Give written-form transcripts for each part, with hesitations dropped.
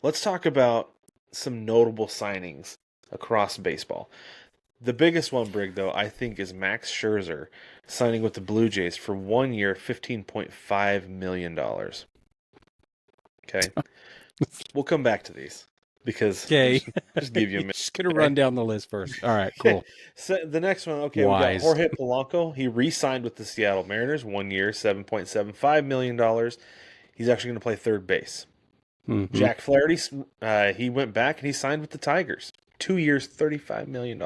let's talk about some notable signings across baseball. The biggest one, Brig, though, I think is Max Scherzer signing with the Blue Jays for 1 year, $15.5 million. Okay. We'll come back to these because Okay. just give you a You're minute. just going to run Okay. down the list first. All right, Okay. cool. So the next one, okay, we got Wise. Jorge Polanco. He re-signed with the Seattle Mariners, 1 year, $7.75 million. He's actually going to play third base. Mm-hmm. Jack Flaherty, he went back and he signed with the Tigers. 2 years, $35 million.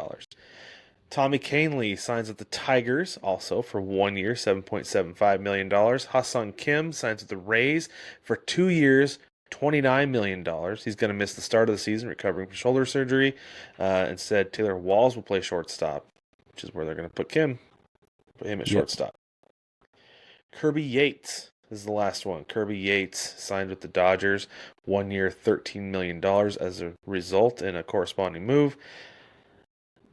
Tommy Kahnle signs with the Tigers also for 1 year, $7.75 million. Hassan Kim signs with the Rays for 2 years, $29 million. He's going to miss the start of the season, recovering from shoulder surgery. Instead, Taylor Walls will play shortstop, which is where they're going to put Kim. Put him at Yep. shortstop. Kirby Yates is the last one. Kirby Yates signed with the Dodgers, 1 year, $13 million as a result in a corresponding move.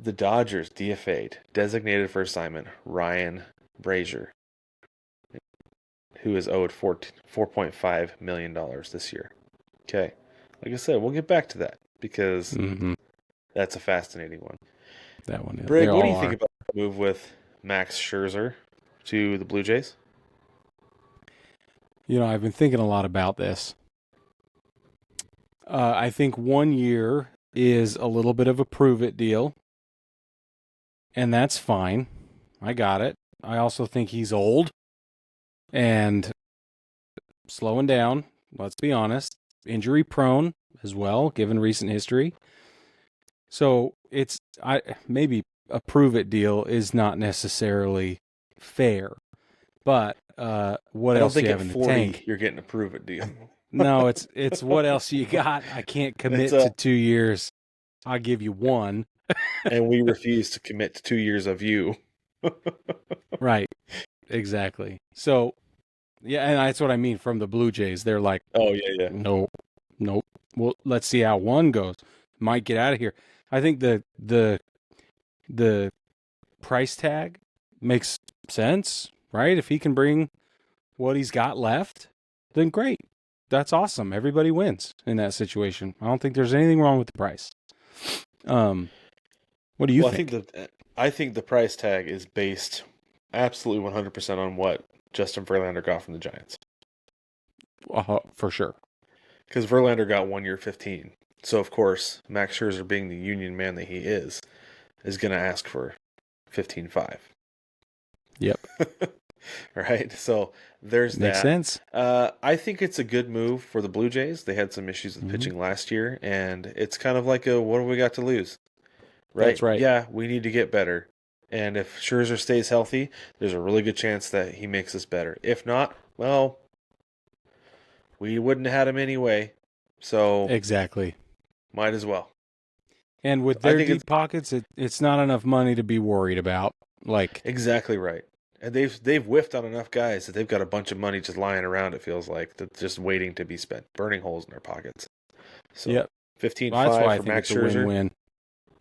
The Dodgers DFA'd designated for assignment Ryan Brazier, who is owed $4.5 million this year. Okay. Like I said, we'll get back to that because Mm-hmm. that's a fascinating one. That one is. They Brig, what do all you think are. about the move with Max Scherzer to the Blue Jays? I've been thinking a lot about this. I think 1 year is a little bit of a prove it deal, and that's fine. I got it. I also think he's old and slowing down. Let's be honest. Injury prone as well, given recent history. So maybe a prove it deal is not necessarily fair, but what I don't else do think you at have in the 40 tank? you're getting a prove it deal. No, it's what else you got? I can't It's commit to 2 years. I'll give you one. and we refuse to commit to 2 years of you. Right. Exactly. So, yeah, and that's what I mean from the Blue Jays. They're like, Oh yeah, yeah. nope, nope. Well, let's see how one goes. Might get out of here. I think the price tag makes sense, right? If he can bring what he's got left, then great. That's awesome. Everybody wins in that situation. I don't think there's anything wrong with the price. What do you Well, think? I think the price tag is based absolutely 100% on what Justin Verlander got from the Giants. For sure. Because Verlander got 1 year 15. So of course, Max Scherzer, being the union man that he is going to ask for 15.5. Yep. Right? So there's Makes that. sense. I think it's a good move for the Blue Jays. They had some issues with Mm-hmm. pitching last year, and it's kind of like a what do we got to lose? That's Right? right. Yeah, we need to get better. And if Scherzer stays healthy, there's a really good chance that he makes us better. If not, well, we wouldn't have had him anyway. So Exactly. might as well. And with I their think it's deep pockets, it's not enough money to be worried about. Like, exactly right. And they've whiffed on enough guys that they've got a bunch of money just lying around, it feels like, that's just waiting to be spent, burning holes in their pockets. So yep. Well, that's 15.5 why I for think Max it's a Scherzer. win-win.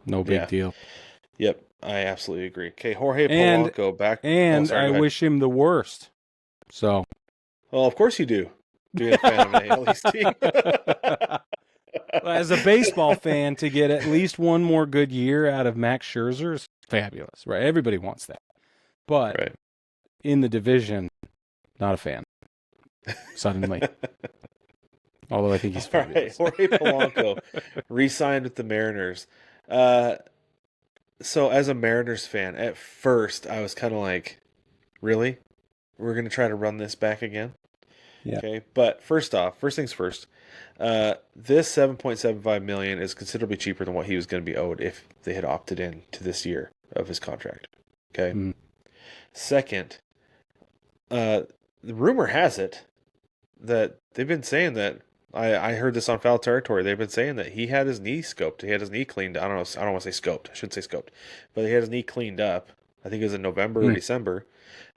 No big Yeah. deal. Yep. I absolutely agree. Okay, Jorge And Polanco back. Oh, and sorry, I go ahead. wish him the worst. So, Well, of course you do, being a fan of an AL East team. as a baseball fan, to get at least one more good year out of Max Scherzer is fabulous, right? Everybody wants that. But Right. in the division, not a fan. Suddenly. Although I think he's All right, fabulous. Jorge Polanco re-signed with the Mariners. So as a Mariners fan, at first I was kind of like, really? We're going to try to run this back again? Yeah. Okay, but first things first. This 7.75 million is considerably cheaper than what he was going to be owed if they had opted in to this year of his contract. Okay. Mm. Second, the rumor has it that they've been saying that I heard this on Foul Territory. They've been saying that he had his knee scoped. He had his knee cleaned. I don't know. I don't want to say scoped. I shouldn't say scoped, but he had his knee cleaned up. I think it was in November or Mm. December.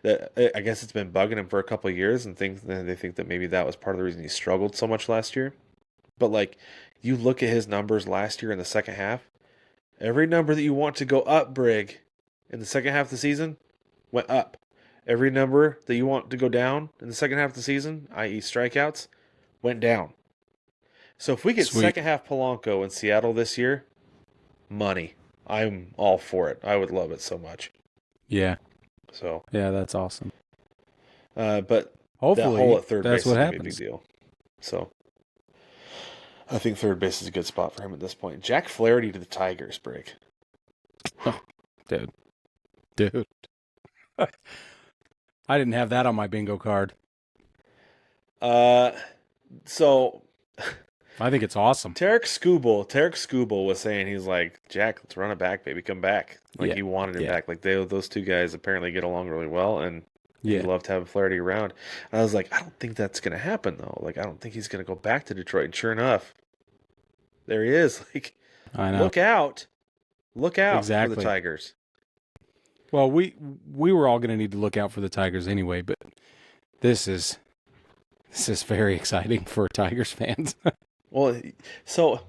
That I guess it's been bugging him for a couple of years, and they think that maybe that was part of the reason he struggled so much last year. But like, you look at his numbers last year in the second half. Every number that you want to go up, Brig, in the second half of the season, went up. Every number that you want to go down in the second half of the season, i.e., strikeouts, went down. So if we get Sweet. second half Polanco in Seattle this year, money. I'm all for it. I would love it so much. Yeah. So, Yeah, that's awesome. but that hole Hopefully, at third that's base is what going to be a big happens. deal. So, I think third base is a good spot for him at this point. Jack Flaherty to the Tigers, Brig. Oh, dude. Dude. I didn't have that on my bingo card. So I think it's awesome. Tarek Skubal was saying, he's like, Jack, let's run it back, baby, come back. Like Yeah. he wanted him Yeah. back. Like those two guys apparently get along really well, and he Yeah. loved having Flaherty around. And I was like, I don't think that's gonna happen though. Like I don't think he's gonna go back to Detroit. And sure enough, there he is. Like, I know. look out for the Exactly. Tigers. Well, we were all going to need to look out for the Tigers anyway, but this is very exciting for Tigers fans. Well, so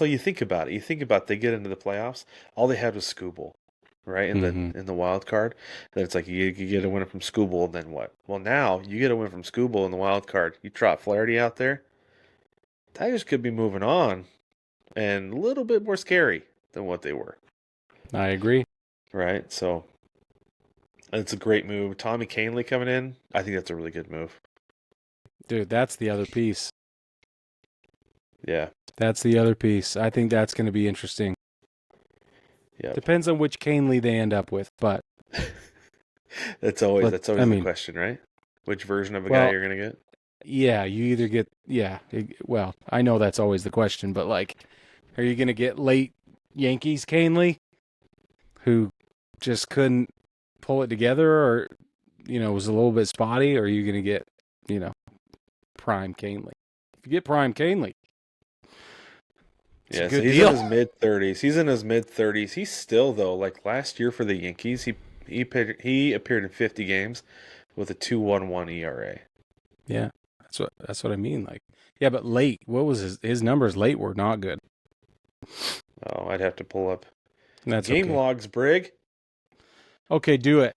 you think about it. You think about they get into the playoffs. All they had was Skubal, right? In the wild card. Then it's like you get a win from Skubal, and then what? Well, now you get a win from Skubal in the wild card. You trot Flaherty out there. Tigers could be moving on, and a little bit more scary than what they were. I agree. Right? So it's a great move. Tommy Kahnle coming in. I think that's a really good move. Dude, that's the other piece. Yeah. That's the other piece. I think that's going to be interesting. Yeah. Depends on which Kahnle they end up with, but that's always the question, right? Which version of a guy you're gonna get? Yeah, you either get well, I know that's always the question, but like, are you going to get late Yankees Kahnle, who just couldn't pull it together, or was a little bit spotty, or are you going to get prime Kahnle? If you get prime Kahnle, yeah, so he's in his mid-30s. He's still, though, like last year for the Yankees, he appeared in 50 games with a 2.11 ERA. Yeah, that's what I mean. Like, yeah, but late, what was his numbers late were not good. Oh, I'd have to pull up game logs, Brig. Okay, do it.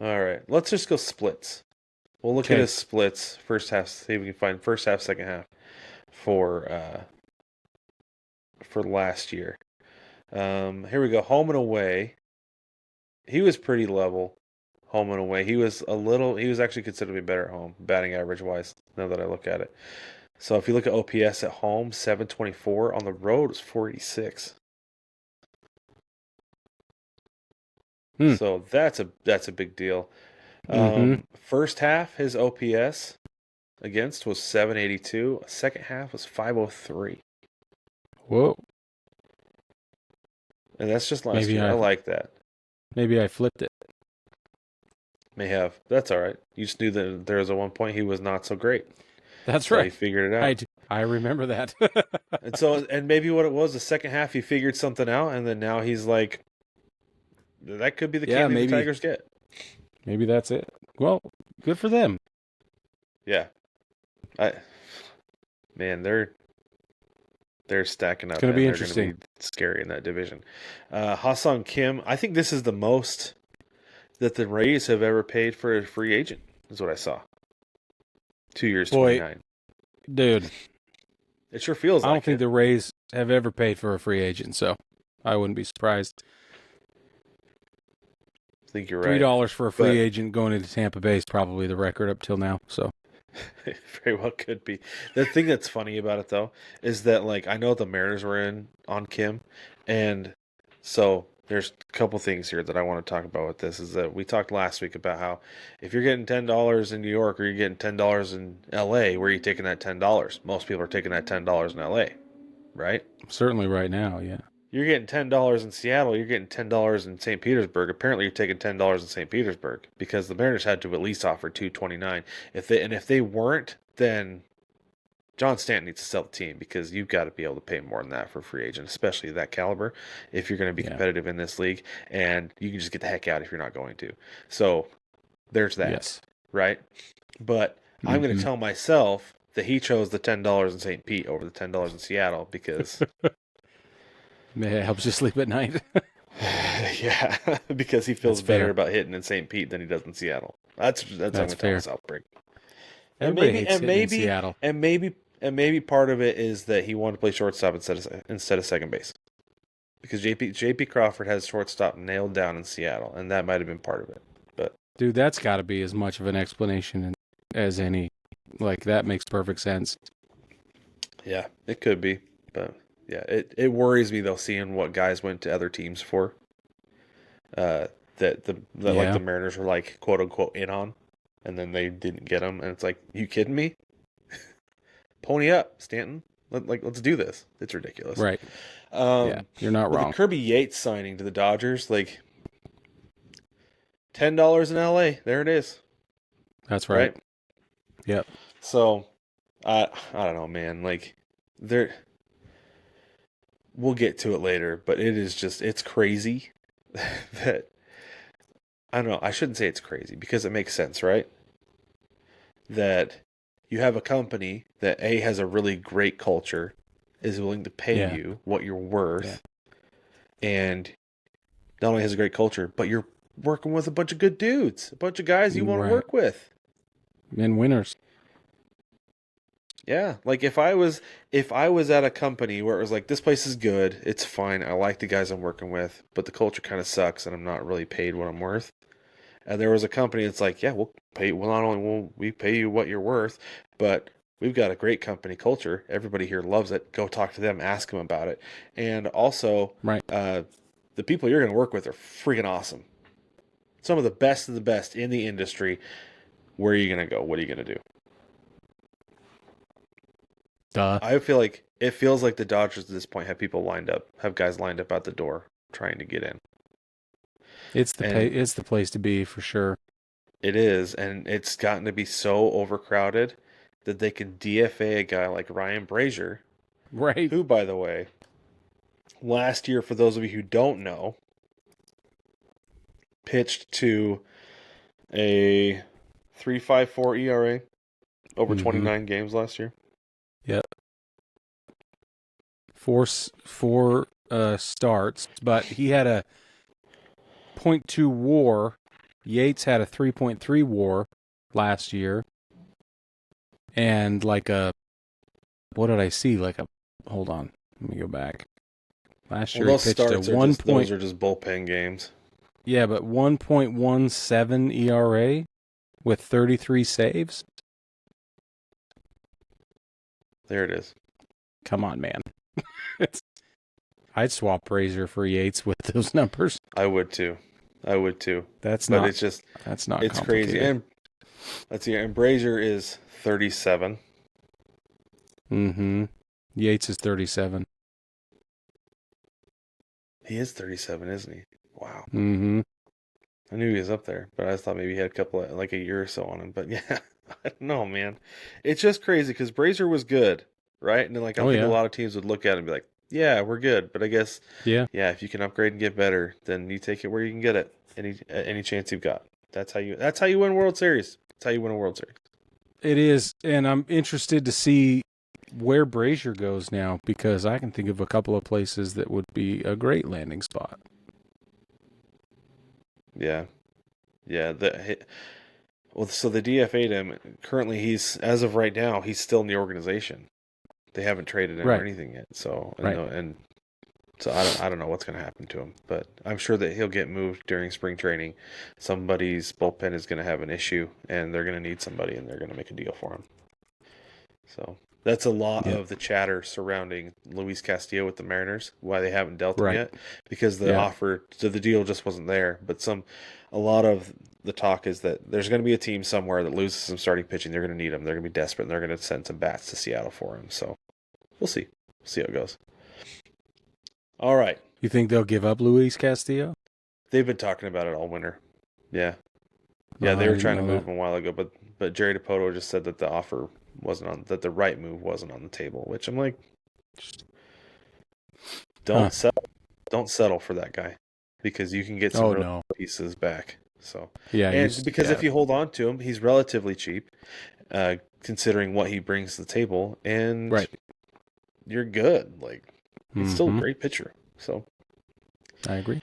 All right, let's just go splits. We'll look at his splits first half. See if we can find first half, second half for last year. Here we go. Home and away. He was pretty level. Home and away. He was actually considerably better at home, batting average wise, now that I look at it. So if you look at OPS at home, 724. On the road, it's 486. So that's a big deal. First half, his OPS against was 782. Second half was 503. Whoa. And that's just last year. I like that. Maybe I flipped it. May have. That's all right. You just knew that there was at one point he was not so great. That's right. You figured it out. I remember that. and maybe what it was, the second half he figured something out, and then now he's like, that could be the Kahnle the Tigers get. Maybe that's it. Well, good for them. Yeah. They're stacking up. It's going to be interesting. Gonna be scary in that division. Ha-Seong Kim, I think this is the most that the Rays have ever paid for a free agent, is what I saw. 2 years, 29. Dude. It sure feels like I don't think the Rays have ever paid for a free agent, so I wouldn't be surprised. I think you're right. $3 for a free agent going into Tampa Bay is probably the record up till now, so. It very well could be. The thing that's funny about it, though, is that, like, I know the Mariners were in on Kim, and so there's a couple things here that I want to talk about with this. Is that we talked last week about how if you're getting $10 in New York or you're getting $10 in L.A., where are you taking that $10? Most people are taking that $10 in L.A., right? Certainly right now, yeah. You're getting $10 in Seattle. You're getting $10 in St. Petersburg. Apparently, you're taking $10 in St. Petersburg because the Mariners had to at least offer $229. If they weren't, then John Stanton needs to sell the team because you've got to be able to pay more than that for a free agent, especially that caliber, if you're going to be competitive in this league. And you can just get the heck out if you're not going to. So there's that, right? But I'm going to tell myself that he chose the $10 in St. Pete over the $10 in Seattle because. It helps you sleep at night. Yeah, because he feels better about hitting in St. Pete than he does in Seattle. That's I'm going to tell myself, Brig. Everybody hates hitting in Seattle. And maybe And maybe part of it is that he wanted to play shortstop instead of second base. Because JP Crawford has shortstop nailed down in Seattle, and that might have been part of it. But Dude, that's got to be as much of an explanation as any. Like, that makes perfect sense. yeah, it could be. But yeah, it worries me though seeing what guys went to other teams for. That like Yeah. the Mariners were like quote unquote in on, and then they didn't get them, and it's like, you kidding me? Pony up, Stanton. Let's do this. It's ridiculous. Right. Yeah, you're not But the wrong. Kirby Yates signing to the Dodgers, like $10 in LA. There it is. That's right. Yep. So, I don't know, man. Like, there. We'll get to it later, but it's crazy that I don't know. I shouldn't say it's crazy because it makes sense, right? That you have a company that A has a really great culture, is willing to pay you what you're worth, and not only has a great culture, but you're working with a bunch of good dudes, a bunch of guys you want to work with. And winners. Yeah, like if I was at a company where it was like, this place is good, it's fine, I like the guys I'm working with, but the culture kind of sucks and I'm not really paid what I'm worth. And there was a company that's like, yeah, not only will we pay you what you're worth, but we've got a great company culture. Everybody here loves it. Go talk to them, ask them about it. And also, the people you're going to work with are freaking awesome. Some of the best in the industry. Where are you going to go? What are you going to do? Duh. I feel like it feels like the Dodgers at this point have guys lined up at the door trying to get in. It's the place to be for sure. It is, and it's gotten to be so overcrowded that they can DFA a guy like Ryan Brazier, right? Who, by the way, last year, for those of you who don't know, pitched to a 3.54 ERA over 29 games last year. Yep. Four starts, but he had a 0.2 WAR. Yates had a 3.3 WAR last year, and what did I see? Hold on, let me go back. Last year he pitched a 1. Those are just bullpen games. Yeah, but 1.17 ERA with 33 saves. There it is. Come on, man. I'd swap Brazier for Yates with those numbers. I would too. That's not it's crazy. And let's see, and Brazier is 37. Mm-hmm. Yates is 37. He is 37, isn't he? Wow. Mm-hmm. I knew he was up there, but I thought maybe he had a year or so on him. But yeah, I don't know, man. It's just crazy because Brazier was good, right? And then I think a lot of teams would look at it and be like, yeah, we're good. But I guess, if you can upgrade and get better, then you take it where you can get it. Any chance you've got. That's how you win World Series. That's how you win a World Series. It is, and I'm interested to see where Brazier goes now, because I can think of a couple of places that would be a great landing spot. Yeah. So they DFA'd him. Currently, as of right now, he's still in the organization. They haven't traded him or anything yet. So, so I don't know what's going to happen to him, but I'm sure that he'll get moved during spring training. Somebody's bullpen is going to have an issue, and they're going to need somebody, and they're going to make a deal for him. So that's a lot of the chatter surrounding Luis Castillo with the Mariners, why they haven't dealt him yet, because the offer to the deal just wasn't there. But a lot of the talk is that there's going to be a team somewhere that loses some starting pitching. They're going to need him. They're going to be desperate, and they're going to send some bats to Seattle for him. So we'll see. We'll see how it goes. All right. You think they'll give up Luis Castillo? They've been talking about it all winter. Yeah. Yeah, they were trying to move him a while ago, but Jerry DiPoto just said that the offer that the right move wasn't on the table, which I'm like, don't settle for that guy, because you can get some pieces back. So if you hold on to him, he's relatively cheap, considering what he brings to the table, and you're good. Like, he's still a great pitcher. So I agree.